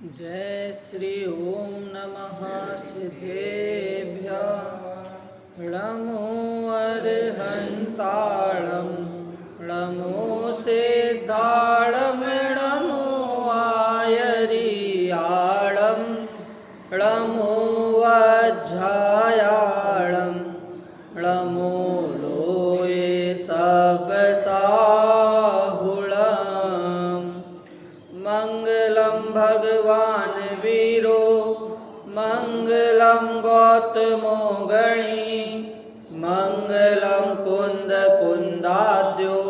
जय श्री ओम नमः सिद्धेभ्यः नमो अर्हन्ताळं नमो सिद्धाळं नमो आयरियाळं नमो वज्झायाळं नमो लोये सबसाहुळं मंगलम भगवान वीरो मंगलम गौतमो गणी मंगलम कुंद कुंदाद्यो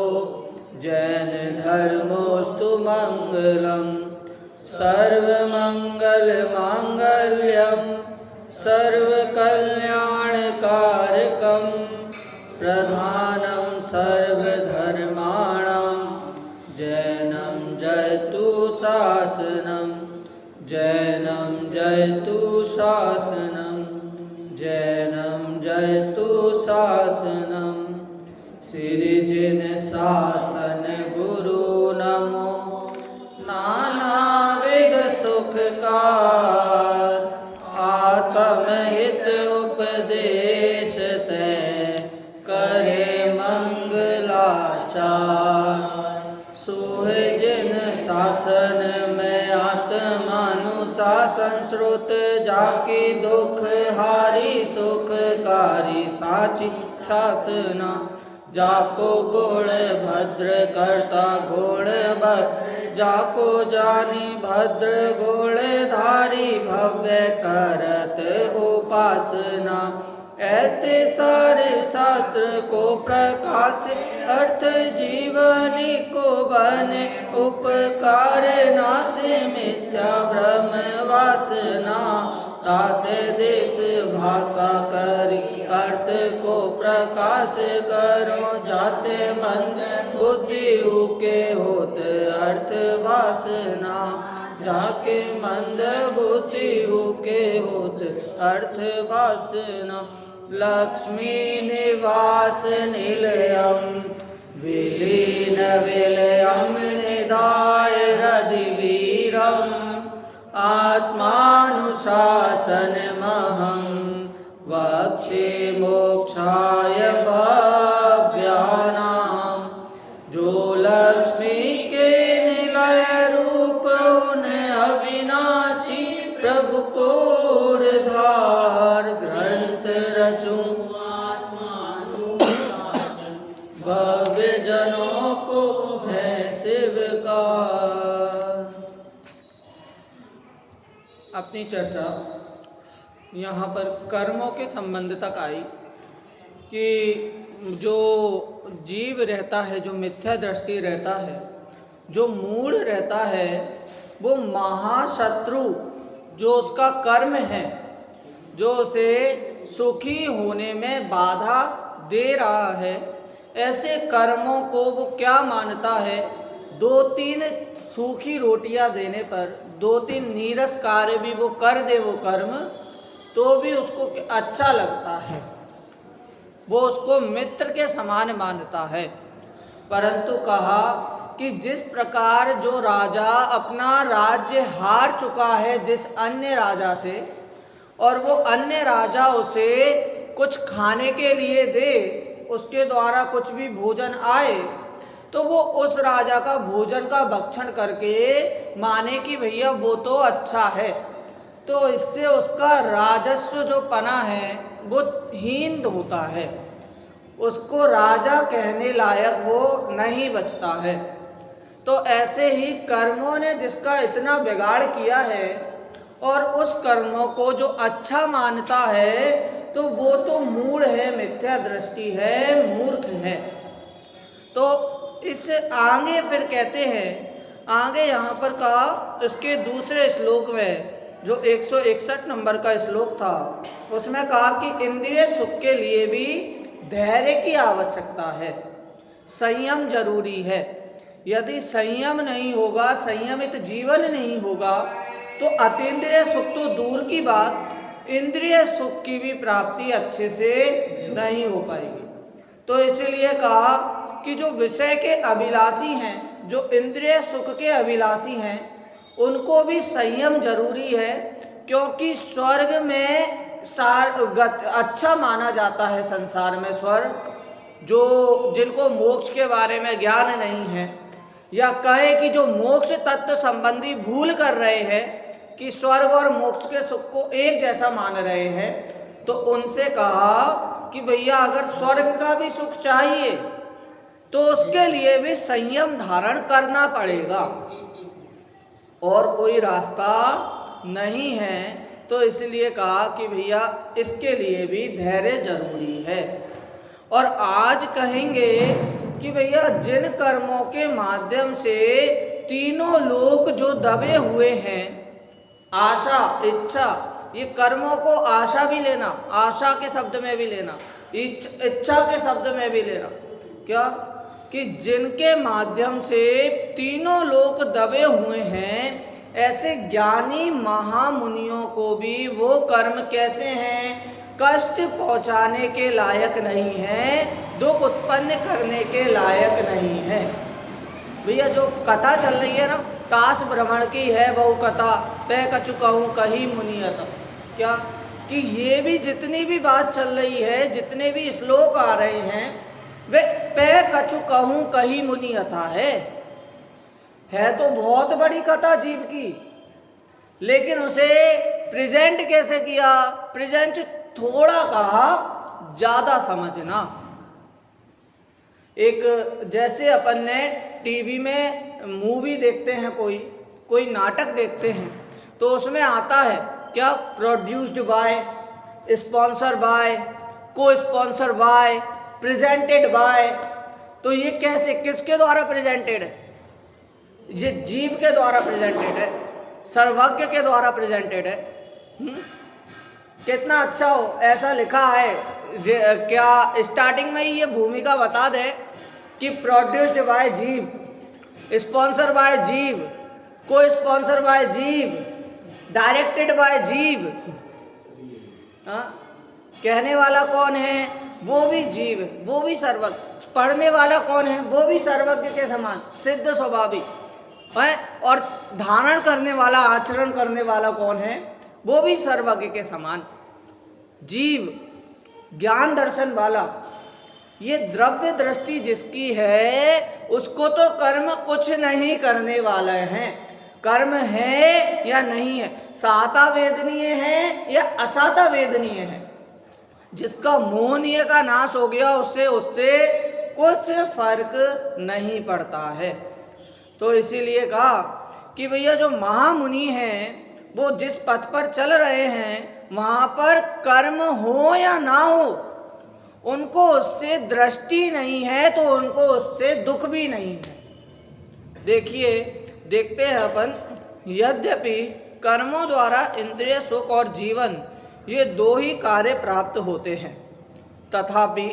जैन धर्मोस्तु मंगलम सर्वमंगल मांगल्यम सर्वकल्याणकारकम प्रधानम सर्वधर्माणां जैनं जयतु शासनं जैनं जयतु शासनं जैनं जयतु शासनं सिरिजिन शासन गुरु नमो नानाविध सुखकार आत्महित उपदेश तय करे मंगलाचार सुहृजिन शासन में आत्मानुशासन श्रुत जाके दुख हारी सुखकारी साची शासना जाको गुण भद्र करता गुण भद्र जाको जानी भद्र गुण धारी भव्य करत उपासना ऐसे सारे शास्त्र को प्रकाश अर्थ जीवनी को बने उपकार नाश मिथ्या भ्रम वासना ताते देश भाषा करी अर्थ को प्रकाश करो जाते मन बुद्धि के होत अर्थ वासना जाके मंद बुद्धि के होत अर्थ वासना लक्ष्मी निवास निलयम विलीन विलयम निधाय हृदिवीरम आत्मानुशासन महं वक्षे मोक्षाय भव्यानां जो लक्ष्मी के निलय रूप उन अविनाशी प्रभु को धार ग्रंथ रचूं भव्य जनों को है शिवकार। अपनी चर्चा यहाँ पर कर्मों के संबंध तक आई कि जो जीव रहता है, जो मिथ्या दृष्टि रहता है, जो मूढ़ रहता है, वो महाशत्रु जो उसका कर्म है, जो उसे सुखी होने में बाधा दे रहा है, ऐसे कर्मों को वो क्या मानता है, 2-3 सूखी रोटियां देने पर 2-3 नीरस कार्य भी वो कर दे वो कर्म, तो भी उसको अच्छा लगता है, वो उसको मित्र के समान मानता है। परंतु कहा कि जिस प्रकार जो राजा अपना राज्य हार चुका है जिस अन्य राजा से, और वो अन्य राजा उसे कुछ खाने के लिए दे, उसके द्वारा कुछ भी भोजन आए, तो वो उस राजा का भोजन का भक्षण करके माने कि भैया वो तो अच्छा है, तो इससे उसका राजस्व जो पना है वो हीन होता है, उसको राजा कहने लायक वो नहीं बचता है। तो ऐसे ही कर्मों ने जिसका इतना बिगाड़ किया है और उस कर्मों को जो अच्छा मानता है, तो वो तो मूढ़ है, मिथ्या दृष्टि है, मूर्ख है। तो इस आगे फिर कहते हैं, आगे यहाँ पर कहा इसके दूसरे श्लोक में जो 161 नंबर का श्लोक था, उसमें कहा कि इंद्रिय सुख के लिए भी धैर्य की आवश्यकता है, संयम जरूरी है। यदि संयम नहीं होगा, संयमित जीवन नहीं होगा, तो अतीन्द्रिय सुख तो दूर की बात, इंद्रिय सुख की भी प्राप्ति अच्छे से नहीं हो पाएगी। तो इसलिए कहा कि जो विषय के अभिलाषी हैं, जो इंद्रिय सुख के अभिलाषी हैं, उनको भी संयम जरूरी है, क्योंकि स्वर्ग में अच्छा माना जाता है। संसार में स्वर्ग, जो जिनको मोक्ष के बारे में ज्ञान नहीं है, या कहें कि जो मोक्ष तत्व संबंधी भूल कर रहे हैं कि स्वर्ग और मोक्ष के सुख को एक जैसा मान रहे हैं, तो उनसे कहा कि भैया अगर स्वर्ग का भी सुख चाहिए तो उसके लिए भी संयम धारण करना पड़ेगा और कोई रास्ता नहीं है। तो इसलिए कहा कि भैया इसके लिए भी धैर्य जरूरी है। और आज कहेंगे कि भैया जिन कर्मों के माध्यम से तीनों लोक जो दबे हुए हैं, आशा, इच्छा, ये कर्मों को आशा भी लेना, आशा के शब्द में भी लेना, इच्छा के शब्द में भी लेना, क्या कि जिनके माध्यम से तीनों लोक दबे हुए हैं, ऐसे ज्ञानी महामुनियों को भी वो कर्म कैसे हैं, कष्ट पहुंचाने के लायक नहीं है, दुख उत्पन्न करने के लायक नहीं है। भैया जो कथा चल रही है ना, काश भ्रमण की है बहु कथा, पै कछु कहूँ कही मुनियत, क्या कि ये भी जितनी भी बात चल रही है, जितने भी श्लोक आ रहे हैं, वे पै कछु कहूँ कही मुनियथा है तो बहुत बड़ी कथा जीव की, लेकिन उसे प्रेजेंट कैसे किया, प्रेजेंट थोड़ा कहा, ज्यादा समझना। एक जैसे अपन ने टीवी में मूवी देखते हैं, कोई नाटक देखते हैं, तो उसमें आता है क्या, प्रोड्यूस्ड बाय, स्पॉन्सर बाय, को स्पॉन्सर बाय, प्रेजेंटेड बाय। तो ये कैसे, किसके द्वारा प्रेजेंटेड है, ये जीव के द्वारा प्रेजेंटेड है, सर्वज्ञ के द्वारा प्रेजेंटेड है। कितना अच्छा हो, ऐसा लिखा है। क्या स्टार्टिंग में ही ये भूमिका बता दे कि प्रोड्यूस्ड बाय जीव, स्पॉन्सर बाय जीव, को स्पॉन्सर बाय जीव, डायरेक्टेड बाय जीव। कहने वाला कौन है, वो भी जीव, वो भी सर्वज्ञ। पढ़ने वाला कौन है, वो भी सर्वज्ञ के समान सिद्ध स्वभावी है। और धारण करने वाला, आचरण करने वाला कौन है, वो भी सर्वज्ञ के समान जीव, ज्ञान दर्शन वाला। ये द्रव्य दृष्टि जिसकी है, उसको तो कर्म कुछ नहीं करने वाले हैं। कर्म है या नहीं है, साता वेदनीय है या असाता वेदनीय है, जिसका मोहनीय का नाश हो गया, उससे कुछ फर्क नहीं पड़ता है। तो इसीलिए कहा कि भैया जो महामुनि हैं, वो जिस पथ पर चल रहे हैं, वहां पर कर्म हो या ना हो, उनको उससे दृष्टि नहीं है, तो उनको उससे दुख भी नहीं है। देखते हैं अपन, यद्यपि कर्मों द्वारा इंद्रिय सुख और जीवन, ये दो ही कार्य प्राप्त होते हैं, तथापि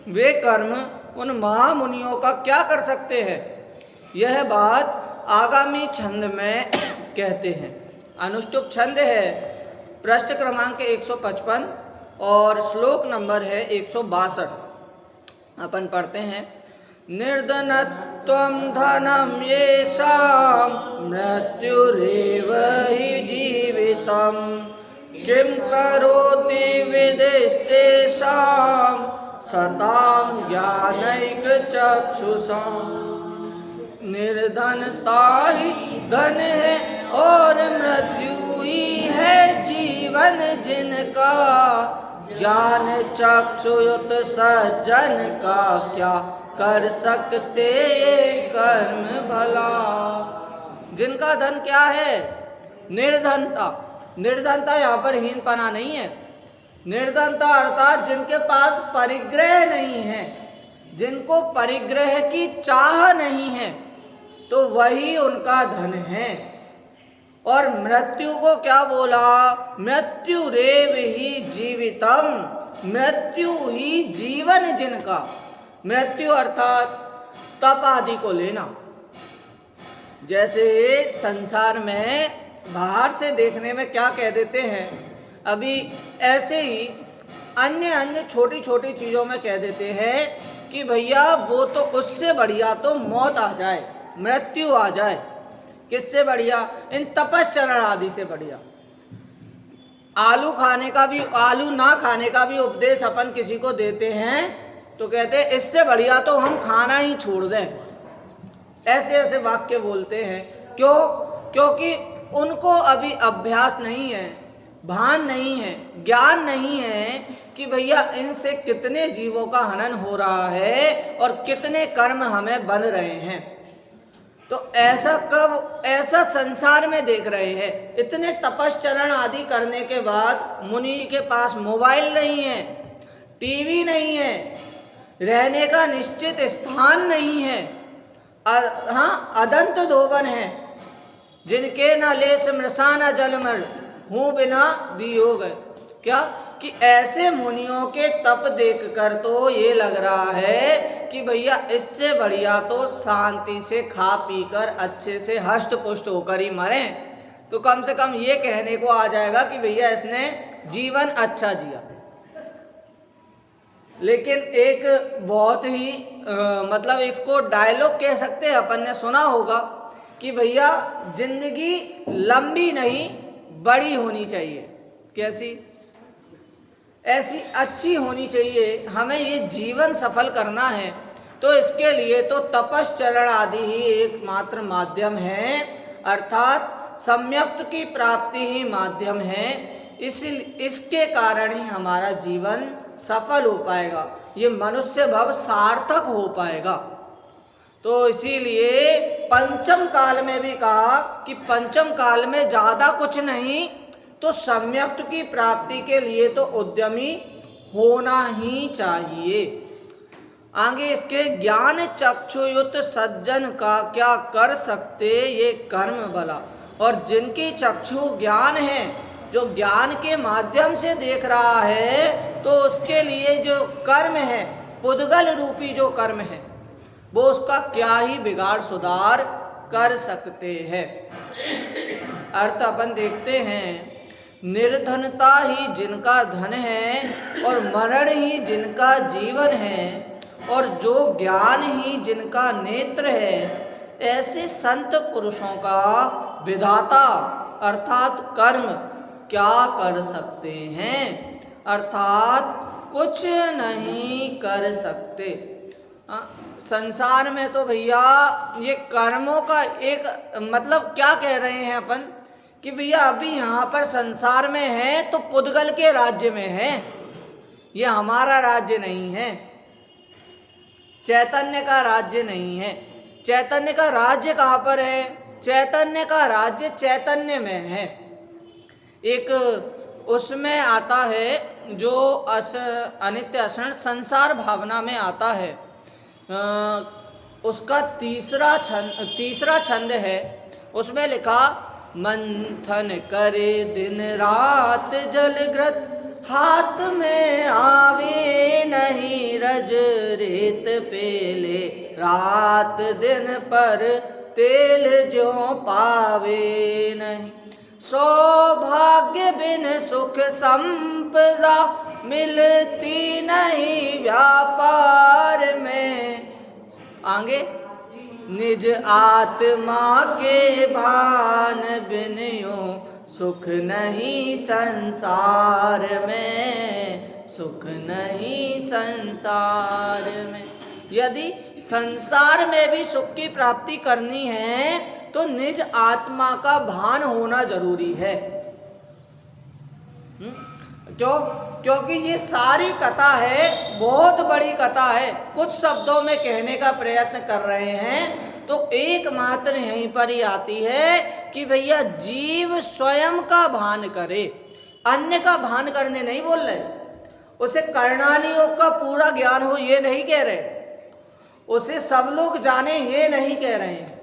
वे कर्म उन महामुनियों का क्या कर सकते हैं, यह बात आगामी छंद में कहते हैं। अनुष्टुप छंद है, पृष्ठ क्रमांक 155 और श्लोक नंबर है 162। अपन पढ़ते हैं। निर्धनत्वं धनम येषां मृत्युरेव हि जीवितम् किं करोति विदेस्तेषां सतां ज्ञानैकचक्षुषां। निर्धनता ही धन है और मृत्यु ही है जीवन जिनका, ज्ञान चक्षुयुत सज्जन का क्या कर सकते ये कर्म भला। जिनका धन क्या है, निर्धनता। निर्धनता यहाँ पर हीनपना नहीं है, निर्धनता अर्थात जिनके पास परिग्रह नहीं है, जिनको परिग्रह की चाह नहीं है, तो वही उनका धन है। और मृत्यु को क्या बोला, मृत्यु रेव ही जीवितम, मृत्यु ही जीवन जिनका। मृत्यु अर्थात तप आदि को लेना। जैसे संसार में बाहर से देखने में क्या कह देते हैं, अभी ऐसे ही अन्य छोटी छोटी चीज़ों में कह देते हैं कि भैया वो तो उससे बढ़िया तो मौत आ जाए, मृत्यु आ जाए। किससे बढ़िया? इन तपश्चरण आदि से बढ़िया। आलू खाने का भी, आलू ना खाने का भी उपदेश अपन किसी को देते हैं तो कहते हैं इससे बढ़िया तो हम खाना ही छोड़ दें। ऐसे ऐसे वाक्य बोलते हैं। क्यों? क्योंकि उनको अभी अभ्यास नहीं है, भान नहीं है, ज्ञान नहीं है कि भैया इनसे कितने जीवों का हनन हो रहा है और कितने कर्म हमें बन रहे हैं। तो ऐसा कब, ऐसा संसार में देख रहे हैं। इतने तपश्चरण आदि करने के बाद मुनि के पास मोबाइल नहीं है, टीवी नहीं है, रहने का निश्चित स्थान नहीं है, हाँ अदंत धोबन है, जिनके न ले स्मशान जलमल हूँ बिना दियो गए। क्या कि ऐसे मुनियों के तप देखकर तो ये लग रहा है कि भैया इससे बढ़िया तो शांति से खा पीकर अच्छे से हष्ट पुष्ट होकर ही मरे। तो कम से कम ये कहने को आ जाएगा कि भैया इसने जीवन अच्छा जिया। लेकिन एक बहुत ही मतलब इसको डायलॉग कह सकते हैं, अपन ने सुना होगा कि भैया जिंदगी लंबी नहीं बड़ी होनी चाहिए। कैसी? ऐसी अच्छी होनी चाहिए। हमें ये जीवन सफल करना है तो इसके लिए तो तपश्चरण आदि ही एकमात्र माध्यम है, अर्थात सम्यक्त की प्राप्ति ही माध्यम है। इसके कारण ही हमारा जीवन सफल हो पाएगा, ये मनुष्य भव सार्थक हो पाएगा। तो इसीलिए पंचम काल में भी कहा कि पंचम काल में ज़्यादा कुछ नहीं तो सम्यक्त की प्राप्ति के लिए तो उद्यमी होना ही चाहिए। आगे इसके ज्ञान चक्षुयुक्त सज्जन का क्या कर सकते ये कर्म बला। और जिनकी चक्षु ज्ञान है, जो ज्ञान के माध्यम से देख रहा है, तो उसके लिए जो कर्म है, पुद्गल रूपी जो कर्म है, वो उसका क्या ही बिगाड़ सुधार कर सकते हैं। अर्थ अपन देखते हैं, निर्धनता ही जिनका धन है और मरण ही जिनका जीवन है और जो ज्ञान ही जिनका नेत्र है, ऐसे संत पुरुषों का विधाता अर्थात कर्म क्या कर सकते हैं? अर्थात कुछ नहीं कर सकते। संसार में तो भैया ये कर्मों का एक मतलब क्या कह रहे हैं अपन कि भैया अभी यहाँ पर संसार में है तो पुद्गल के राज्य में है, ये हमारा राज्य नहीं है, चैतन्य का राज्य नहीं है। चैतन्य का राज्य कहाँ पर है? चैतन्य का राज्य चैतन्य में है। एक उसमें आता है जो अनित्य अक्षण संसार भावना में आता है, उसका तीसरा छंद है। उसमें लिखा, मंथन करे दिन रात जलग्रत, हाथ में आवे नहीं रज रेत पेले, रात दिन पर तेल जो पावे नहीं, सौभाग्य बिन सुख संपदा मिलती नहीं व्यापार में। आगे, निज आत्मा के भान बिन यूं सुख नहीं संसार में, सुख नहीं संसार में। यदि संसार में भी सुख की प्राप्ति करनी है तो निज आत्मा का भान होना जरूरी है। क्यों? क्योंकि ये सारी कथा है, बहुत बड़ी कथा है। कुछ शब्दों में कहने का प्रयत्न कर रहे हैं तो एकमात्र यहीं पर ही आती है कि भैया जीव स्वयं का भान करे, अन्य का भान करने नहीं बोल रहे। उसे कर्णाली योग का पूरा ज्ञान हो ये नहीं कह रहे, उसे सब लोग जाने ये नहीं कह रहे हैं।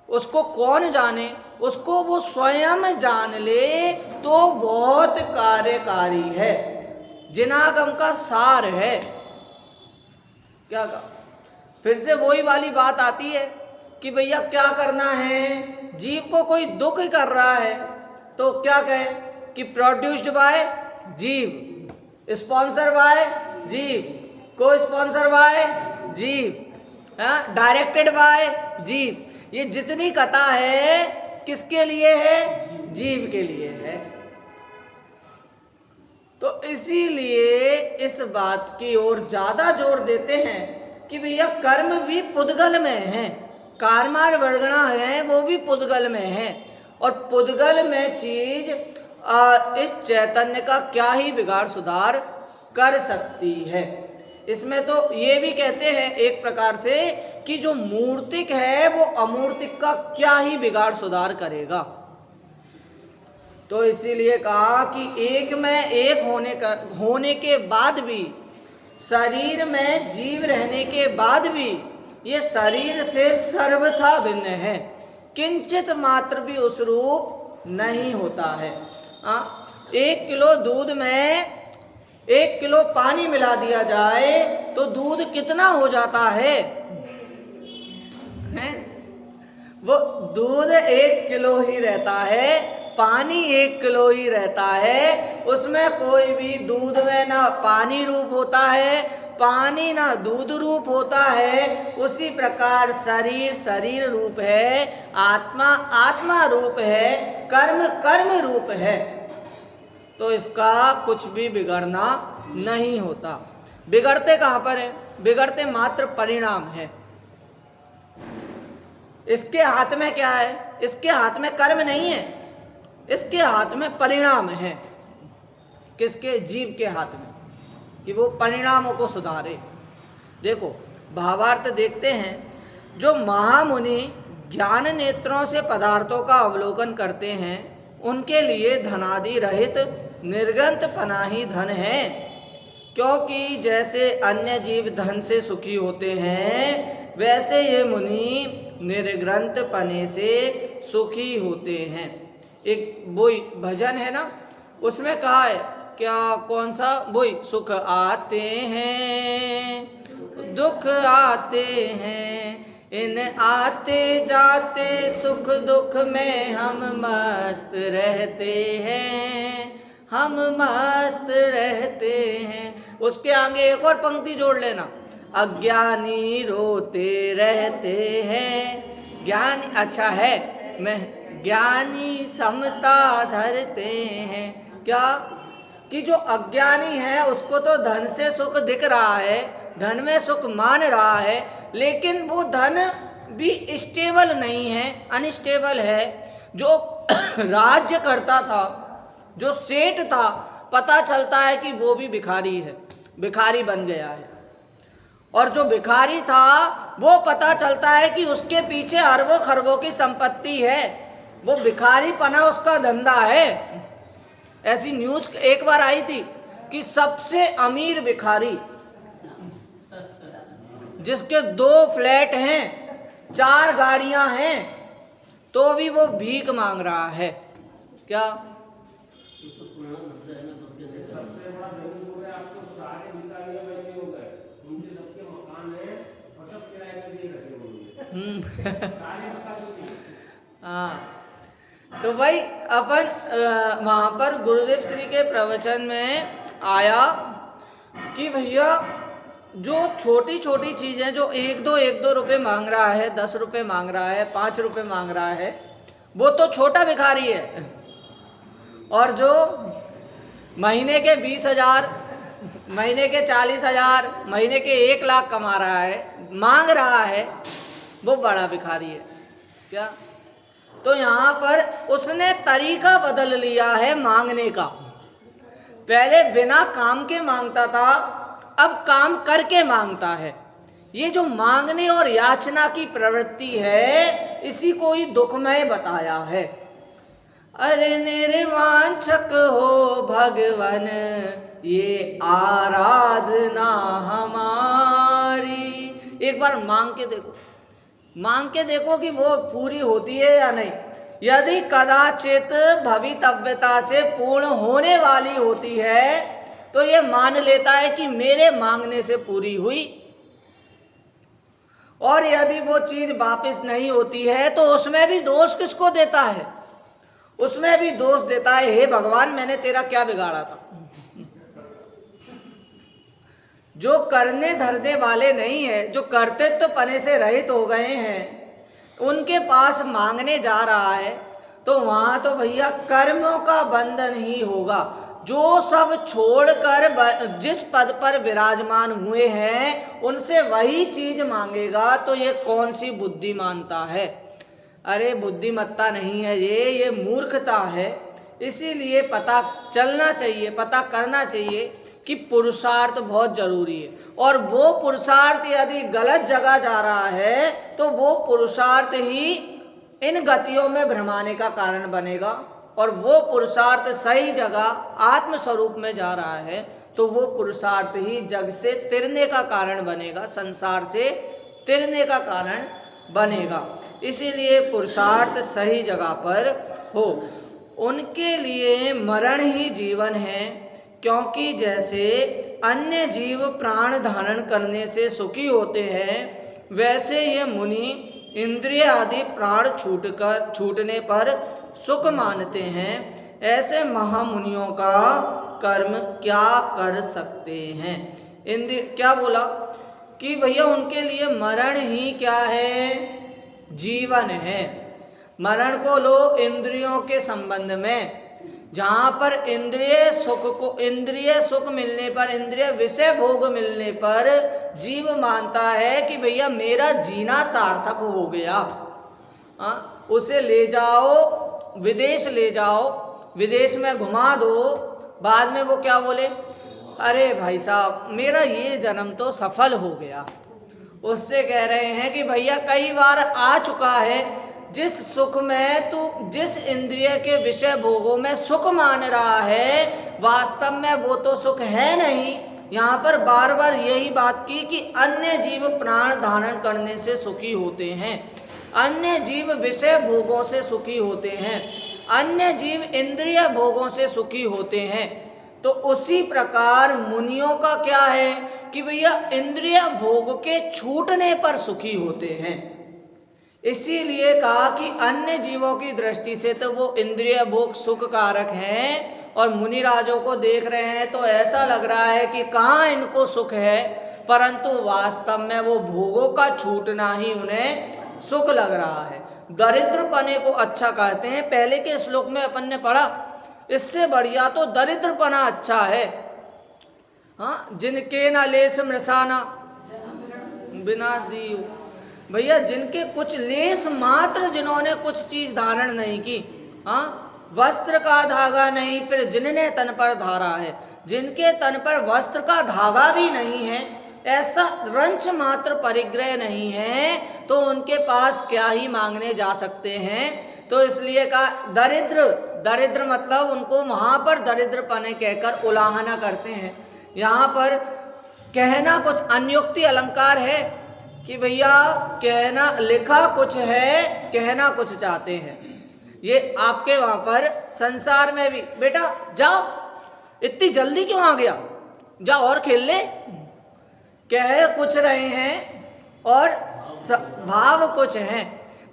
उसको कौन जाने? उसको वो स्वयं जान ले तो बहुत कार्यकारी है, जिनागम का सार है। क्या कहा? फिर से वही वाली बात आती है कि भैया क्या करना है, जीव को कोई दुख कर रहा है तो क्या कहे कि प्रोड्यूस्ड बाय जीव, स्पॉन्सर बाय जीव, को स्पॉन्सर बाय जीव, डायरेक्टेड बाय जीव। ये जितनी कथा है किसके लिए है? जीव के लिए है। तो इसीलिए इस बात की ओर ज्यादा जोर देते हैं कि भैया कर्म भी पुद्गल में है, कार्मार वर्गणा है वो भी पुद्गल में है, और पुद्गल में चीज इस चैतन्य का क्या ही बिगाड़ सुधार कर सकती है। इसमें तो ये भी कहते हैं एक प्रकार से कि जो मूर्तिक है वो अमूर्तिक का क्या ही बिगाड़ सुधार करेगा। तो इसीलिए कहा कि एक में एक होने के बाद भी, शरीर में जीव रहने के बाद भी ये शरीर से सर्वथा भिन्न है, किंचित मात्र भी उस रूप नहीं होता है। 1 किलो दूध में 1 किलो पानी मिला दिया जाए तो दूध कितना हो जाता है? वो दूध 1 किलो ही रहता है, पानी 1 किलो ही रहता है, उसमें कोई भी दूध में ना पानी रूप होता है, पानी ना दूध रूप होता है। उसी प्रकार शरीर शरीर रूप है, आत्मा आत्मा रूप है, कर्म कर्म रूप है। तो इसका कुछ भी बिगड़ना नहीं होता। बिगड़ते कहाँ पर है? बिगड़ते मात्र परिणाम है। इसके हाथ में क्या है? इसके हाथ में कर्म नहीं है, इसके हाथ में परिणाम है। किसके? जीव के हाथ में, कि वो परिणामों को सुधारे। देखो भावार्थ देखते हैं, जो महामुनि ज्ञान नेत्रों से पदार्थों का अवलोकन करते हैं उनके लिए धनादि रहित निर्ग्रंथ पना ही धन है, क्योंकि जैसे अन्य जीव धन से सुखी होते हैं वैसे ये मुनि निर्ग्रंथ पने से सुखी होते हैं। एक वही भजन है ना, उसमें कहा है क्या? कौन सा? वही सुख आते हैं दुख आते हैं, इन आते जाते सुख दुख में हम मस्त रहते हैं, हम मस्त रहते हैं। उसके आगे एक और पंक्ति जोड़ लेना, अज्ञानी रोते रहते हैं, ज्ञानी अच्छा है मैं ज्ञानी समता धरते हैं। क्या? कि जो अज्ञानी है उसको तो धन से सुख दिख रहा है, धन में सुख मान रहा है, लेकिन वो धन भी स्टेबल नहीं है, अनस्टेबल है। जो राज्य करता था, जो सेठ था, पता चलता है कि वो भी भिखारी है, भिखारी बन गया है। और जो भिखारी था वो पता चलता है कि उसके पीछे अरबों खरबों की संपत्ति है, वो भिखारी पना उसका धंधा है। ऐसी न्यूज एक बार आई थी कि सबसे अमीर भिखारी, जिसके 2 फ्लैट हैं, 4 गाड़ियां हैं, तो भी वो भीख मांग रहा है। क्या? हाँ, तो भाई अपन वहाँ पर गुरुदेव श्री के प्रवचन में आया कि भैया जो छोटी छोटी चीज़ें, जो 1-2 रुपए मांग रहा है, 10 रुपए मांग रहा है, 5 रुपए मांग रहा है, वो तो छोटा भिखारी है। और जो महीने के 20,000, महीने के 40,000, महीने के 1 लाख कमा रहा है, मांग रहा है, वो बड़ा भिखारी है। क्या? तो यहाँ पर उसने तरीका बदल लिया है मांगने का। पहले बिना काम के मांगता था, अब काम करके मांगता है। ये जो मांगने और याचना की प्रवृत्ति है, इसी को ही दुखमय बताया है। अरे निर्वांछक हो भगवन ये आराधना हमारी। एक बार मांग के देखो, मांग के देखो कि वो पूरी होती है या नहीं। यदि कदाचित भवितव्यता से पूर्ण होने वाली होती है तो ये मान लेता है कि मेरे मांगने से पूरी हुई, और यदि वो चीज वापस नहीं होती है तो उसमें भी दोष किसको देता है? उसमें भी दोष देता है, हे भगवान मैंने तेरा क्या बिगाड़ा था। जो करने धरने वाले नहीं है, जो करते तो पने से रहित हो गए हैं, उनके पास मांगने जा रहा है तो वहाँ तो भैया कर्मों का बंधन ही होगा। जो सब छोड़कर जिस पद पर विराजमान हुए हैं उनसे वही चीज मांगेगा, तो ये कौन सी बुद्धिमानता है? अरे बुद्धिमत्ता नहीं है ये मूर्खता है। इसीलिए पता चलना चाहिए, पता करना चाहिए कि पुरुषार्थ बहुत जरूरी है। और वो पुरुषार्थ यदि गलत जगह जा रहा है तो वो पुरुषार्थ ही इन गतियों में भ्रमाने का कारण बनेगा, और वो पुरुषार्थ सही जगह आत्म स्वरूप में जा रहा है तो वो पुरुषार्थ ही जग से तिरने का कारण बनेगा, संसार से तिरने का कारण बनेगा। इसीलिए पुरुषार्थ सही जगह पर हो। उनके लिए मरण ही जीवन है, क्योंकि जैसे अन्य जीव प्राण धारण करने से सुखी होते हैं, वैसे ये मुनि इंद्रिय आदि प्राण छूटने पर सुख मानते हैं। ऐसे महामुनियों का कर्म क्या कर सकते हैं? इंद्रिय क्या बोला कि भैया उनके लिए मरण ही क्या है? जीवन है। मरण को लो इंद्रियों के संबंध में, जहाँ पर इंद्रिय सुख मिलने पर, इंद्रिय विषय भोग मिलने पर जीव मानता है कि भैया मेरा जीना सार्थक हो गया। उसे ले जाओ विदेश, ले जाओ विदेश में घुमा दो, बाद में वो क्या बोले, अरे भाई साहब मेरा ये जन्म तो सफल हो गया। उससे कह रहे हैं कि भैया कई बार आ चुका है, जिस सुख में तू जिस इंद्रिय के विषय भोगों में सुख मान रहा है वास्तव में वो तो सुख है नहीं। यहाँ पर बार बार यही बात की कि अन्य जीव प्राण धारण करने से सुखी होते हैं, अन्य जीव विषय भोगों से सुखी होते हैं, अन्य जीव इंद्रिय भोगों से सुखी होते हैं। तो उसी प्रकार मुनियों का क्या है कि भैया इंद्रिय भोग के छूटने पर सुखी होते हैं। इसीलिए कहा कि अन्य जीवों की दृष्टि से तो वो इंद्रिय भोग सुख कारक हैं, और मुनिराजों को देख रहे हैं तो ऐसा लग रहा है कि कहाँ इनको सुख है, परंतु वास्तव में वो भोगों का छूटना ही उन्हें सुख लग रहा है। दरिद्रपने को अच्छा कहते हैं। पहले के श्लोक में अपन ने पढ़ा, इससे बढ़िया तो दरिद्रपना अच्छा है। हाँ, जिनके न लेस मृषाना बिना दीव, भैया जिनके कुछ लेस मात्र, जिन्होंने कुछ चीज धारण नहीं की, हाँ वस्त्र का धागा नहीं, फिर जिनने तन पर धारा है, जिनके तन पर वस्त्र का धागा भी नहीं है, ऐसा रंच मात्र परिग्रह नहीं है, तो उनके पास क्या ही मांगने जा सकते हैं। तो इसलिए कहा दरिद्र मतलब उनको वहां पर दरिद्रपने कहकर उलाहना करते हैं। यहाँ पर कहना कुछ अन्योक्ति अलंकार है कि भैया कहना लिखा कुछ है, कहना कुछ चाहते हैं। ये आपके वहां पर संसार में भी, बेटा जाओ इतनी जल्दी क्यों आ गया, जाओ और खेल ले, कह कुछ रहे हैं और भाव कुछ हैं।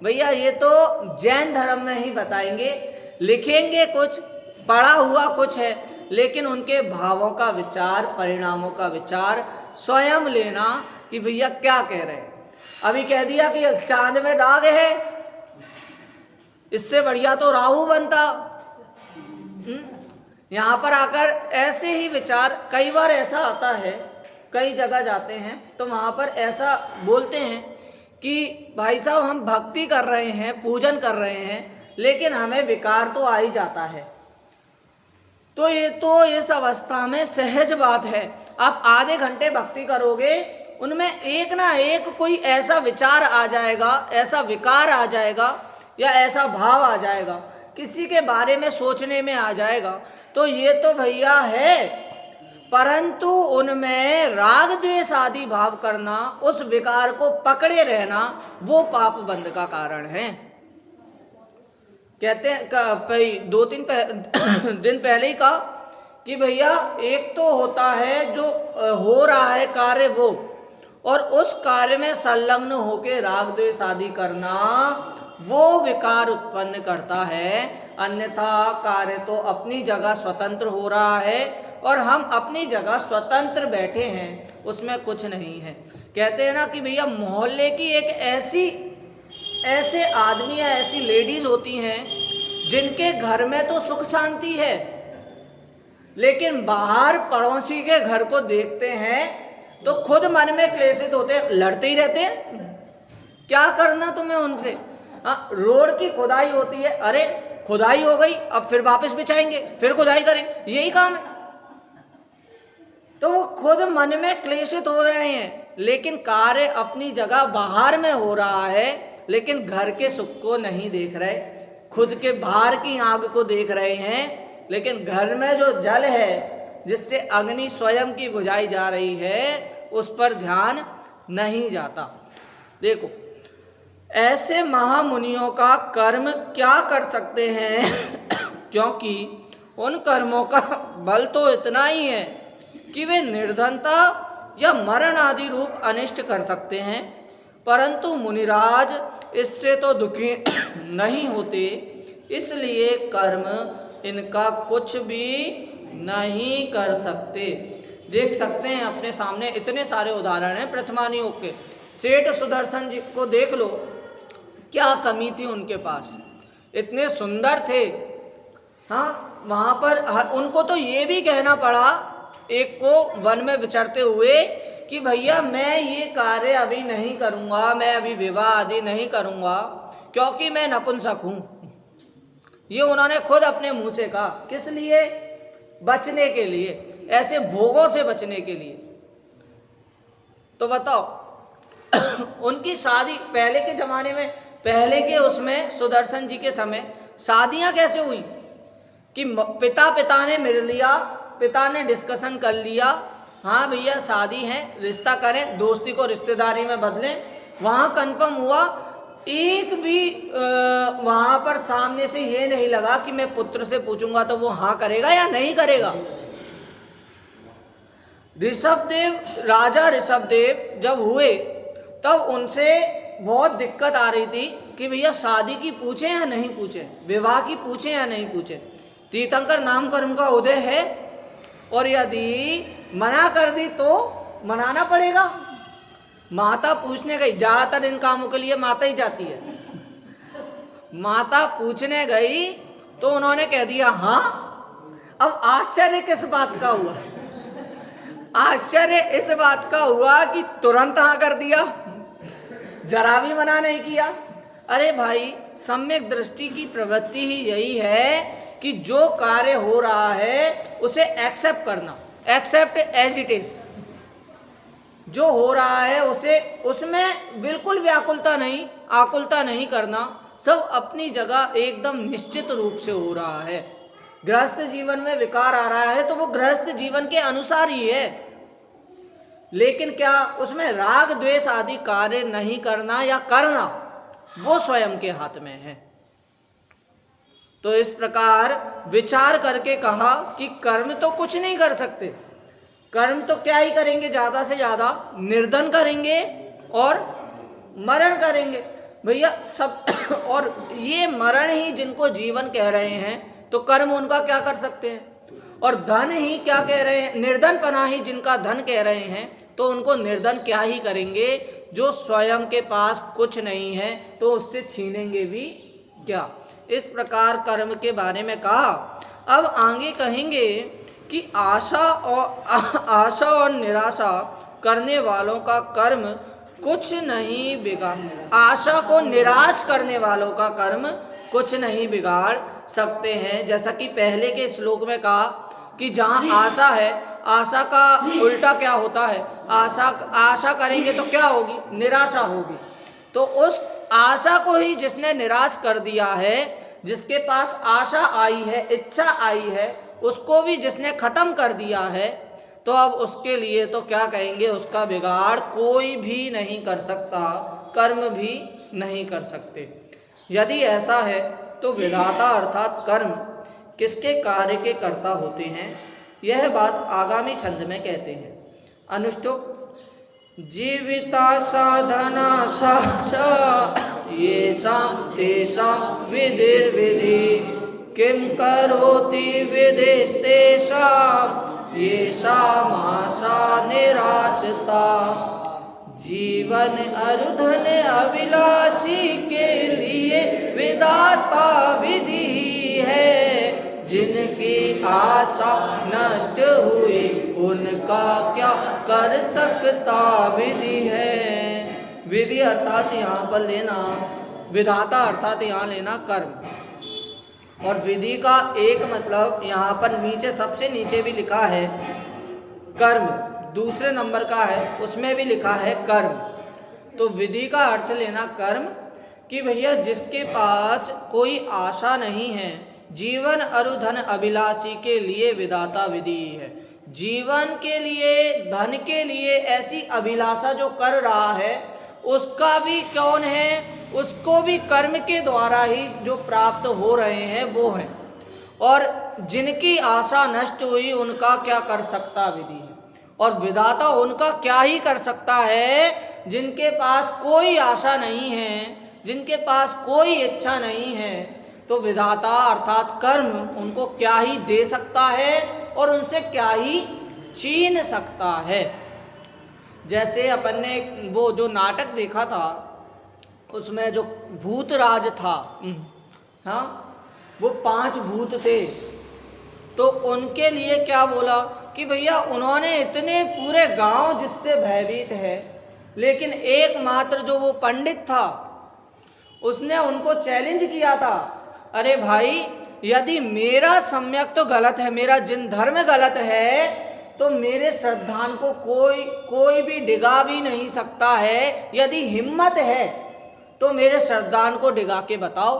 भैया ये तो जैन धर्म में ही बताएंगे, लिखेंगे कुछ, पढ़ा हुआ कुछ है, लेकिन उनके भावों का विचार, परिणामों का विचार स्वयं लेना कि भैया क्या कह रहे हैं। अभी कह दिया कि चांद में दाग है, इससे बढ़िया तो राहु बनता। यहाँ पर आकर ऐसे ही विचार, कई बार ऐसा आता है, कई जगह जाते हैं तो वहाँ पर ऐसा बोलते हैं कि भाई साहब हम भक्ति कर रहे हैं, पूजन कर रहे हैं, लेकिन हमें विकार तो आ ही जाता है। तो ये तो इस अवस्था में सहज बात है। आप आधे घंटे भक्ति करोगे, उनमें एक ना एक कोई ऐसा विचार आ जाएगा, ऐसा विकार आ जाएगा, या ऐसा भाव आ जाएगा, किसी के बारे में सोचने में आ जाएगा। तो ये तो भैया है, परंतु उनमें राग द्वेष आदि भाव करना, उस विकार को पकड़े रहना, वो पाप बंध का कारण है। कहते हैं 2-3 दिन पहले ही कहा कि भैया एक तो होता है जो हो रहा है कार्य वो, और उस कार्य में संलग्न होकर राग द्वेष आदि करना वो विकार उत्पन्न करता है। अन्यथा कार्य तो अपनी जगह स्वतंत्र हो रहा है और हम अपनी जगह स्वतंत्र बैठे हैं, उसमें कुछ नहीं है। कहते हैं ना कि भैया मोहल्ले की एक ऐसी ऐसे आदमी या ऐसी लेडीज होती हैं जिनके घर में तो सुख शांति है, लेकिन बाहर पड़ोसी के घर को देखते हैं तो खुद मन में क्लेशित होते हैं, लड़ते ही रहते हैं। क्या करना तुम्हें उनसे? रोड की खुदाई होती है, अरे खुदाई हो गई, अब फिर वापस बिछाएंगे, फिर खुदाई करें, यही काम है। तो वो खुद मन में क्लेशित हो रहे हैं, लेकिन कार्य अपनी जगह बाहर में हो रहा है, लेकिन घर के सुख को नहीं देख रहे, खुद के बाहर की आग को देख रहे हैं, लेकिन घर में जो जल है जिससे अग्नि स्वयं की बुझाई जा रही है उस पर ध्यान नहीं जाता। देखो, ऐसे महामुनियों का कर्म क्या कर सकते हैं क्योंकि उन कर्मों का बल तो इतना ही है कि वे निर्धनता या मरण आदि रूप अनिष्ट कर सकते हैं, परंतु मुनिराज इससे तो दुखी नहीं होते, इसलिए कर्म इनका कुछ भी नहीं कर सकते। देख सकते हैं अपने सामने इतने सारे उदाहरण हैं प्रथमानियों के। सेठ सुदर्शन जी को देख लो, क्या कमी थी उनके पास, इतने सुंदर थे। हाँ, वहाँ पर उनको तो ये भी कहना पड़ा एक को वन में विचरते हुए कि भैया मैं ये कार्य अभी नहीं करूँगा, मैं अभी विवाह आदि नहीं करूँगा क्योंकि मैं नपुंसक हूँ। ये उन्होंने खुद अपने मुंह से कहा, किस लिए? बचने के लिए, ऐसे भोगों से बचने के लिए। तो बताओ उनकी शादी पहले के जमाने में, पहले के उसमें सुदर्शन जी के समय शादियां कैसे हुई कि पिता ने मिल लिया, पिता ने डिस्कशन कर लिया, हाँ भैया शादी है, रिश्ता करें, दोस्ती को रिश्तेदारी में बदलें, वहाँ कंफर्म हुआ। एक भी वहाँ पर सामने से ये नहीं लगा कि मैं पुत्र से पूछूंगा तो वो हाँ करेगा या नहीं करेगा। ऋषभदेव, राजा ऋषभदेव जब हुए तब उनसे बहुत दिक्कत आ रही थी कि भैया शादी की पूछे या नहीं पूछे, विवाह की पूछे या नहीं पूछे। तीर्थंकर नाम कर्म का उदय है और यदि मना कर दी तो मनाना पड़ेगा। माता पूछने गई, ज्यादातर इन कामों के लिए माता ही जाती है। माता पूछने गई तो उन्होंने कह दिया हाँ। अब आश्चर्य किस बात का हुआ? आश्चर्य इस बात का हुआ कि तुरंत हाँ कर दिया, जरा भी मना नहीं किया। अरे भाई, सम्यक दृष्टि की प्रवृत्ति ही यही है कि जो कार्य हो रहा है उसे एक्सेप्ट करना, एक्सेप्ट एज इट इज। जो हो रहा है उसे, उसमें बिल्कुल व्याकुलता नहीं, आकुलता नहीं करना, सब अपनी जगह एकदम निश्चित रूप से हो रहा है। गृहस्थ जीवन में विकार आ रहा है तो वो गृहस्थ जीवन के अनुसार ही है, लेकिन क्या उसमें राग द्वेष आदि कार्य नहीं करना या करना, वो स्वयं के हाथ में है। तो इस प्रकार विचार करके कहा कि कर्म तो कुछ नहीं कर सकते, कर्म तो क्या ही करेंगे, ज्यादा से ज्यादा निर्धन करेंगे और मरण करेंगे भैया सब। और ये मरण ही जिनको जीवन कह रहे हैं तो कर्म उनका क्या कर सकते हैं, और धन ही क्या कह रहे हैं, निर्धन पना ही जिनका धन कह रहे हैं तो उनको निर्धन क्या ही करेंगे। जो स्वयं के पास कुछ नहीं है तो उससे छीनेंगे भी क्या। इस प्रकार कर्म के बारे में कहा। अब आगे कहेंगे कि आशा और निराशा करने वालों का कर्म कुछ नहीं बिगाड़, आशा को निराश करने वालों का कर्म कुछ नहीं बिगाड़ सकते हैं। जैसा कि पहले के श्लोक में कहा कि जहाँ आशा है, आशा का उल्टा क्या होता है, आशा करेंगे तो क्या होगी, निराशा होगी। तो उस आशा को ही जिसने निराश कर दिया है, जिसके पास आशा आई है, इच्छा आई है, उसको भी जिसने खत्म कर दिया है, तो अब उसके लिए तो क्या कहेंगे, उसका बिगाड़ कोई भी नहीं कर सकता, कर्म भी नहीं कर सकते। यदि ऐसा है तो विधाता अर्थात कर्म किसके कार्य के कर्ता होते हैं, यह बात आगामी छंद में कहते हैं। अनुष्टुप जीविता साधना साचा येषां तेषां विधिर्विधि किं करोति विधिस्तेषां येषाम् आशा निराशता जीवन अरुधन अभिलाषी के आशा नष्ट हुई, उनका क्या कर सकता विधि है। विधि अर्थात यहाँ पर लेना विधाता, अर्थात यहाँ लेना कर्म। और विधि का एक मतलब यहाँ पर नीचे सबसे नीचे भी लिखा है कर्म, दूसरे नंबर का है उसमें भी लिखा है कर्म। तो विधि का अर्थ लेना कर्म कि भैया जिसके पास कोई आशा नहीं है, जीवन अरु धन अभिलाषी के लिए विधाता विधि है। जीवन के लिए, धन के लिए ऐसी अभिलाषा जो कर रहा है उसका भी कौन है, उसको भी कर्म के द्वारा ही जो प्राप्त हो रहे हैं वो है। और जिनकी आशा नष्ट हुई उनका क्या कर सकता विधि है। और विधाता उनका क्या ही कर सकता है जिनके पास कोई आशा नहीं है, जिनके पास कोई इच्छा नहीं है। तो विधाता अर्थात कर्म उनको क्या ही दे सकता है और उनसे क्या ही छीन सकता है। जैसे अपन ने वो जो नाटक देखा था उसमें जो भूतराज था, हाँ, वो 5 भूत थे। तो उनके लिए क्या बोला कि भैया उन्होंने इतने पूरे गांव जिससे भयभीत है, लेकिन एकमात्र जो वो पंडित था उसने उनको चैलेंज किया था, अरे भाई यदि मेरा सम्यक तो गलत है, मेरा जिन धर्म गलत है तो मेरे श्रद्धान को कोई भी डिगा भी नहीं सकता है। यदि हिम्मत है तो मेरे श्रद्धान को डिगा के बताओ,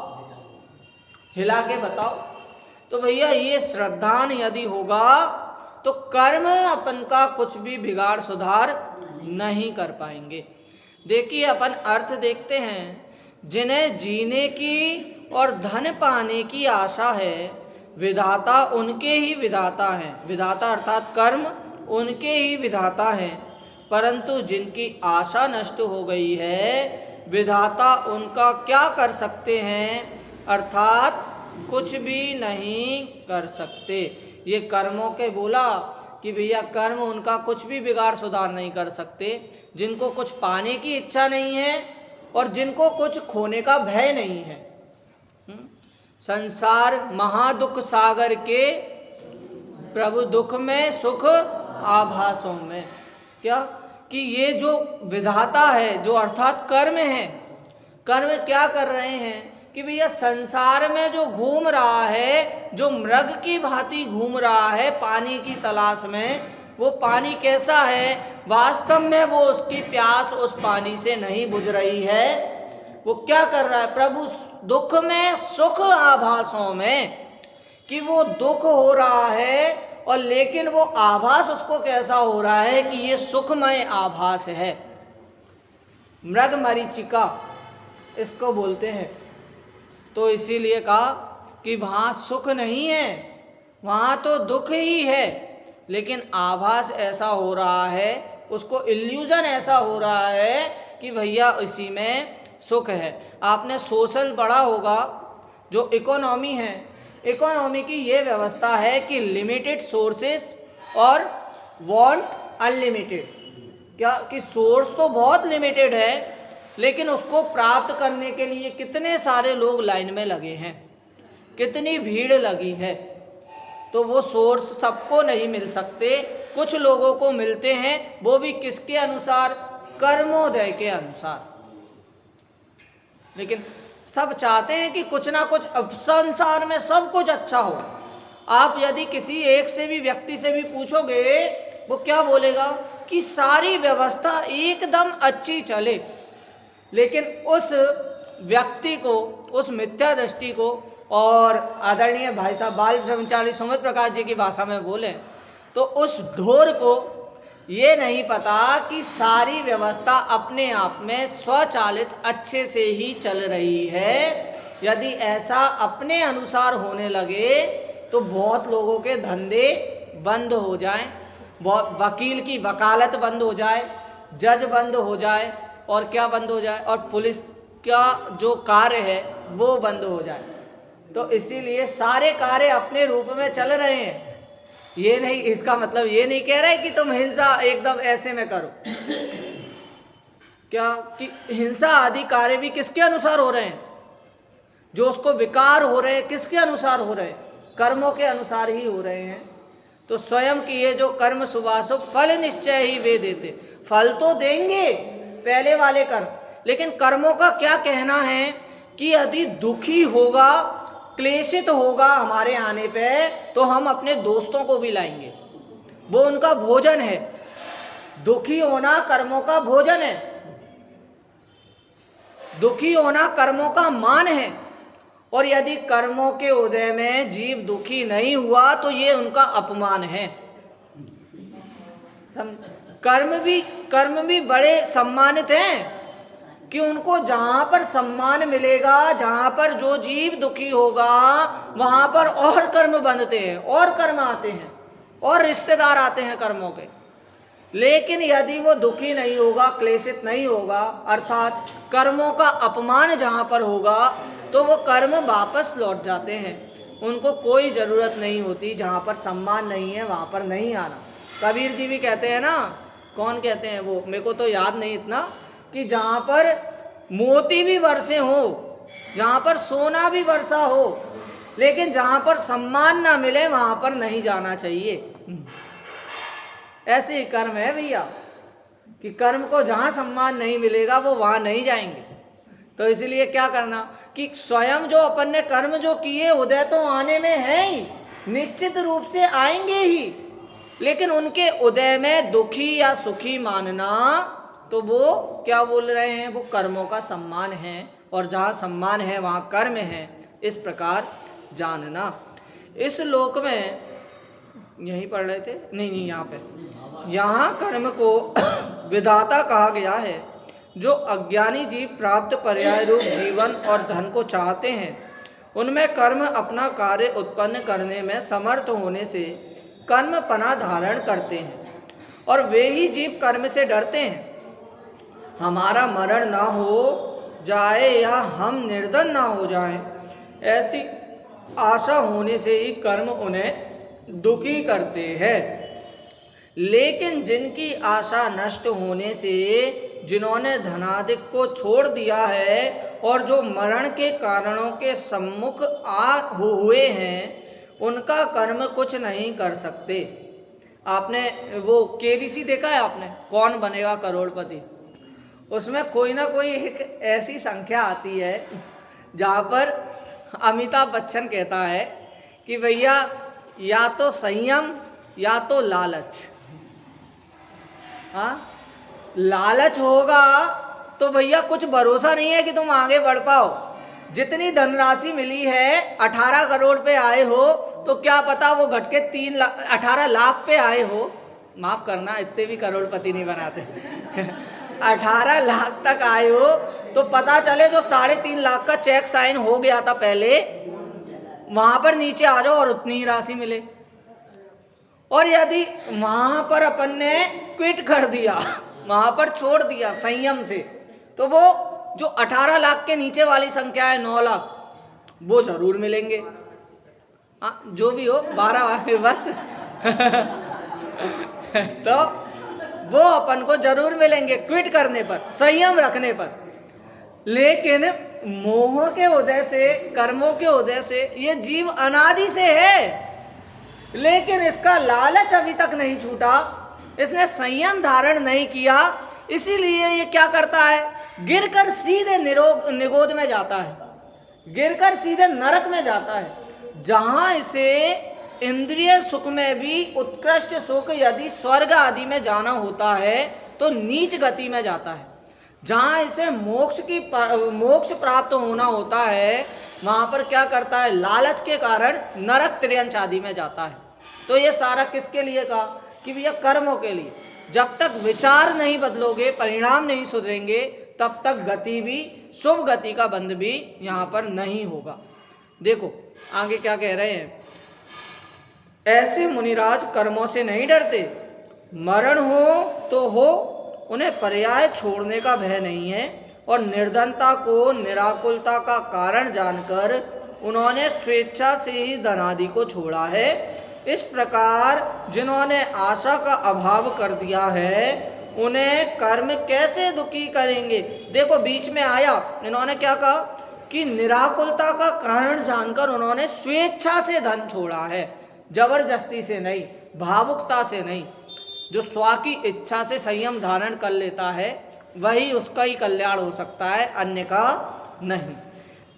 हिला के बताओ। तो भैया ये श्रद्धान यदि होगा तो कर्म अपन का कुछ भी बिगाड़ सुधार नहीं कर पाएंगे। देखिए अपन अर्थ देखते हैं, जिन्हें जीने की और धन पाने की आशा है विधाता उनके ही विधाता हैं। विधाता अर्थात कर्म उनके ही विधाता हैं, परंतु जिनकी आशा नष्ट हो गई है विधाता उनका क्या कर सकते हैं, अर्थात कुछ भी नहीं कर सकते। ये कर्मों के बोला कि भैया कर्म उनका कुछ भी बिगाड़ सुधार नहीं कर सकते। जिनको कुछ पाने की इच्छा नहीं है और जिनको कुछ खोने का भय नहीं है। संसार महादुख सागर के, प्रभु दुख में सुख आभासों में। क्या कि ये जो विधाता है, जो अर्थात कर्म है, कर्म क्या कर रहे हैं कि भैया संसार में जो घूम रहा है, जो मृग की भांति घूम रहा है पानी की तलाश में, वो पानी कैसा है, वास्तव में वो उसकी प्यास उस पानी से नहीं बुझ रही है। वो क्या कर रहा है, प्रभु दुख में सुख आभासों में, कि वो दुख हो रहा है और लेकिन वो आभास उसको कैसा हो रहा है कि ये सुखमय आभास है। मृग मरीचिका इसको बोलते हैं। तो इसीलिए कहा कि वहाँ सुख नहीं है, वहाँ तो दुख ही है, लेकिन आभास ऐसा हो रहा है, उसको इल्यूजन ऐसा हो रहा है कि भैया इसी में सुख है। आपने सोशल पढ़ा होगा, जो इकोनॉमी है, इकोनॉमी की ये व्यवस्था है कि लिमिटेड सोर्सेस और वांट अनलिमिटेड। क्या कि सोर्स तो बहुत लिमिटेड है, लेकिन उसको प्राप्त करने के लिए कितने सारे लोग लाइन में लगे हैं, कितनी भीड़ लगी है। तो वो सोर्स सबको नहीं मिल सकते, कुछ लोगों को मिलते हैं, वो भी किसके अनुसार, कर्मोदय के अनुसार। लेकिन सब चाहते हैं कि कुछ ना कुछ, अब संसार में सब कुछ अच्छा हो। आप यदि किसी एक से भी व्यक्ति से भी पूछोगे, वो क्या बोलेगा कि सारी व्यवस्था एकदम अच्छी चले, लेकिन उस व्यक्ति को, उस मिथ्या दृष्टि को, और आदरणीय भाई साहब बाल ब्रह्मचारी सुमित प्रकाश जी की भाषा में बोले तो उस ढोर को ये नहीं पता कि सारी व्यवस्था अपने आप में स्वचालित अच्छे से ही चल रही है। यदि ऐसा अपने अनुसार होने लगे तो बहुत लोगों के धंधे बंद हो जाएं, बहुत वकील की वकालत बंद हो जाए, जज बंद हो जाए, और क्या बंद हो जाए, और पुलिस का जो कार्य है वो बंद हो जाए। तो इसीलिए सारे कार्य अपने रूप में चल रहे हैं। ये नहीं, इसका मतलब ये नहीं कह रहा है कि तुम हिंसा एकदम ऐसे में करो। क्या कि हिंसा आदि कार्य भी किसके अनुसार हो रहे हैं, जो उसको विकार हो रहे हैं किसके अनुसार हो रहे हैं, कर्मों के अनुसार ही हो रहे हैं। तो स्वयं किए जो कर्म शुभाशुभ फल निश्चय ही वे देते। फल तो देंगे पहले वाले कर्म, लेकिन कर्मों का क्या कहना है कि यदि दुखी होगा, क्लेशित होगा हमारे आने पे, तो हम अपने दोस्तों को भी लाएंगे, वो उनका भोजन है। दुखी होना कर्मों का भोजन है, दुखी होना कर्मों का मान है। और यदि कर्मों के उदय में जीव दुखी नहीं हुआ तो ये उनका अपमान है। कर्म भी बड़े सम्मानित हैं कि उनको जहां पर सम्मान मिलेगा, जहां पर जो जीव दुखी होगा वहां पर और कर्म बनते हैं, और कर्म आते हैं, और रिश्तेदार आते हैं कर्मों के। लेकिन यदि वो दुखी नहीं होगा, क्लेशित नहीं होगा, अर्थात कर्मों का अपमान जहां पर होगा, तो वो कर्म वापस लौट जाते हैं। उनको कोई ज़रूरत नहीं होती, जहाँ पर सम्मान नहीं है वहाँ पर नहीं आना। कबीर जी भी कहते हैं ना, कौन कहते हैं वो, मेरे को तो याद नहीं इतना, कि जहाँ पर मोती भी वर्षे हो, जहाँ पर सोना भी वर्षा हो, लेकिन जहाँ पर सम्मान ना मिले वहाँ पर नहीं जाना चाहिए। ऐसे ही कर्म है भैया, कि कर्म को जहाँ सम्मान नहीं मिलेगा वो वहाँ नहीं जाएंगे। तो इसलिए क्या करना कि स्वयं जो अपन ने कर्म जो किए उदय तो आने में है ही, निश्चित रूप से आएंगे ही, लेकिन उनके उदय में दुखी या सुखी मानना, तो वो क्या बोल रहे हैं, वो कर्मों का सम्मान है, और जहाँ सम्मान है वहाँ कर्म है, इस प्रकार जानना। इस लोक में यहीं पढ़ रहे थे, नहीं यहाँ पे, यहाँ कर्म को विधाता कहा गया है। जो अज्ञानी जीव प्राप्त पर्याय रूप जीवन और धन को चाहते हैं, उनमें कर्म अपना कार्य उत्पन्न करने में समर्थ होने से कर्म पना धारण करते हैं, और वे ही जीव कर्म से डरते हैं। हमारा मरण ना हो जाए या हम निर्धन ना हो जाएं, ऐसी आशा होने से ही कर्म उन्हें दुखी करते हैं। लेकिन जिनकी आशा नष्ट होने से, जिन्होंने धनादिक को छोड़ दिया है और जो मरण के कारणों के सम्मुख हुए हैं, उनका कर्म कुछ नहीं कर सकते। आपने वो केबीसी देखा है आपने, कौन बनेगा करोड़पति? उसमें कोई ना कोई एक ऐसी संख्या आती है जहाँ पर अमिताभ बच्चन कहता है कि भैया या तो संयम या तो लालच। हाँ, लालच होगा तो भैया कुछ भरोसा नहीं है कि तुम आगे बढ़ पाओ। जितनी धनराशि मिली है, 18 करोड़ पे आए हो, तो क्या पता वो घट के 18 लाख पे आए हो। माफ करना, इतने भी करोड़पति नहीं बनाते 18 लाख तक आए हो तो पता चले जो 3.5 लाख का चेक साइन हो गया था पहले, वहां पर नीचे आ जाओ और उतनी ही राशि मिले। और यदि वहां पर अपन ने क्विट कर दिया, वहां पर छोड़ दिया संयम से, तो वो जो 18 लाख के नीचे वाली संख्या है 9 लाख, वो जरूर मिलेंगे। हाँ, जो भी हो 12 बस तो वो अपन को जरूर मिलेंगे क्विट करने पर, संयम रखने पर। लेकिन मोह के उदय से, कर्मों के उदय से ये जीव अनादि से है, लेकिन इसका लालच अभी तक नहीं छूटा, इसने संयम धारण नहीं किया, इसीलिए ये क्या करता है, गिरकर सीधे निगोद में जाता है, गिरकर सीधे नरक में जाता है। जहां इसे इंद्रिय सुख में भी उत्कृष्ट सुख, यदि स्वर्ग आदि में जाना होता है तो नीच गति में जाता है। जहां इसे मोक्ष प्राप्त होना होता है, वहां पर क्या करता है, लालच के कारण नरक त्रियंच आदि में जाता है। तो ये सारा किसके लिए कहा कि भैया कर्मों के लिए। जब तक विचार नहीं बदलोगे, परिणाम नहीं सुधरेंगे, तब तक गति भी, शुभ गति का बंध भी यहाँ पर नहीं होगा। देखो आगे क्या कह रहे हैं, ऐसे मुनिराज कर्मों से नहीं डरते, मरण हो तो हो, उन्हें पर्याय छोड़ने का भय नहीं है, और निर्धनता को निराकुलता का कारण जानकर उन्होंने स्वेच्छा से ही धनादि को छोड़ा है। इस प्रकार जिन्होंने आशा का अभाव कर दिया है, उन्हें कर्म कैसे दुखी करेंगे। देखो बीच में आया, इन्होंने क्या कहा कि निराकुलता का कारण जानकर उन्होंने स्वेच्छा से धन छोड़ा है, जबरदस्ती से नहीं, भावुकता से नहीं। जो स्व की इच्छा से संयम धारण कर लेता है वही उसका ही कल्याण हो सकता है, अन्य का नहीं।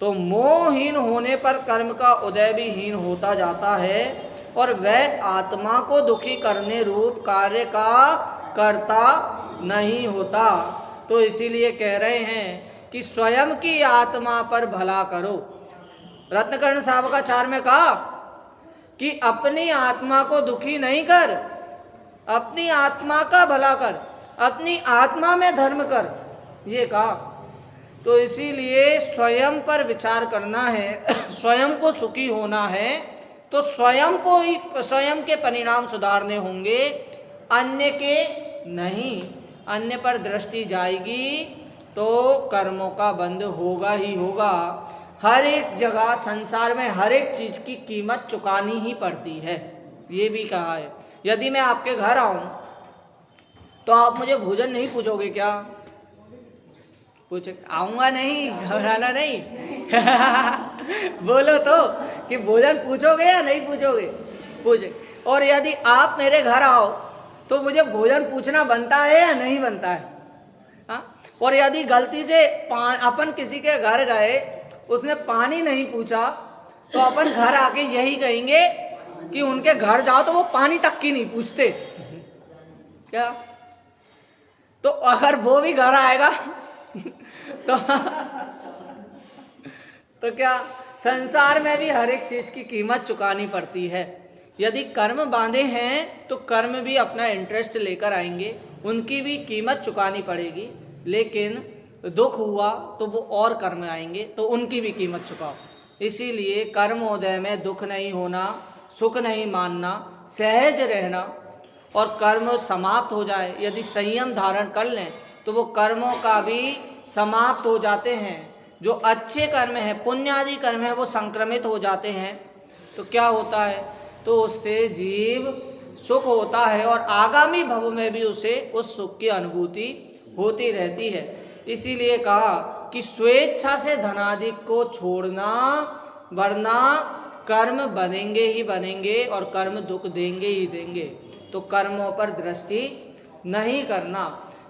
तो मोहहीन होने पर कर्म का उदय भी हीन होता जाता है और वह आत्मा को दुखी करने रूप कार्य का कर्ता नहीं होता। तो इसीलिए कह रहे हैं कि स्वयं की आत्मा पर भला करो। रत्नकर्ण साहब का चार में कहा कि अपनी आत्मा को दुखी नहीं कर, अपनी आत्मा का भला कर, अपनी आत्मा में धर्म कर, ये कहा। तो इसीलिए स्वयं पर विचार करना है, स्वयं को सुखी होना है तो स्वयं को ही, स्वयं के परिणाम सुधारने होंगे, अन्य के नहीं। अन्य पर दृष्टि जाएगी तो कर्मों का बंध होगा ही होगा। हर एक जगह संसार में हर एक चीज की कीमत चुकानी ही पड़ती है, ये भी कहा है। यदि मैं आपके घर आऊं तो आप मुझे भोजन नहीं पूछोगे क्या? पूछे आऊंगा नहीं, घबराना नहीं। बोलो तो कि भोजन पूछोगे या नहीं पूछोगे? पूछे। और यदि आप मेरे घर आओ तो मुझे भोजन पूछना बनता है या नहीं बनता है? हाँ? और यदि गलती से अपन किसी के घर गए, उसने पानी नहीं पूछा, तो अपन घर आके यही कहेंगे कि उनके घर जाओ तो वो पानी तक की नहीं पूछते क्या? तो अगर वो भी घर आएगा तो क्या संसार में भी हर एक चीज की कीमत चुकानी पड़ती है। यदि कर्म बांधे हैं तो कर्म भी अपना इंटरेस्ट लेकर आएंगे, उनकी भी कीमत चुकानी पड़ेगी। लेकिन दुख हुआ तो वो और कर्म आएंगे तो उनकी भी कीमत चुकाओ। इसीलिए कर्मोदय में दुख नहीं होना, सुख नहीं मानना, सहज रहना, और कर्म समाप्त हो जाए यदि संयम धारण कर लें तो वो कर्मों का भी समाप्त हो जाते हैं। जो अच्छे कर्म हैं, पुण्य आदि कर्म हैं, वो संक्रमित हो जाते हैं। तो क्या होता है? तो उससे जीव सुख होता है और आगामी भव में भी उसे उस सुख की अनुभूति होती रहती है। इसीलिए कहा कि स्वेच्छा से धनादिक को छोड़ना, वरना कर्म बनेंगे ही बनेंगे और कर्म दुख देंगे ही देंगे। तो कर्मों पर दृष्टि नहीं करना।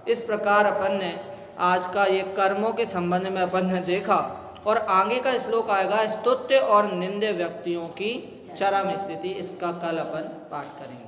इस प्रकार अपन ने आज का ये कर्मों के संबंध में अपन ने देखा, और आगे का श्लोक आएगा स्तुत्य और निंद्य व्यक्तियों की चरम स्थिति। इसका कल अपन पाठ करेंगे।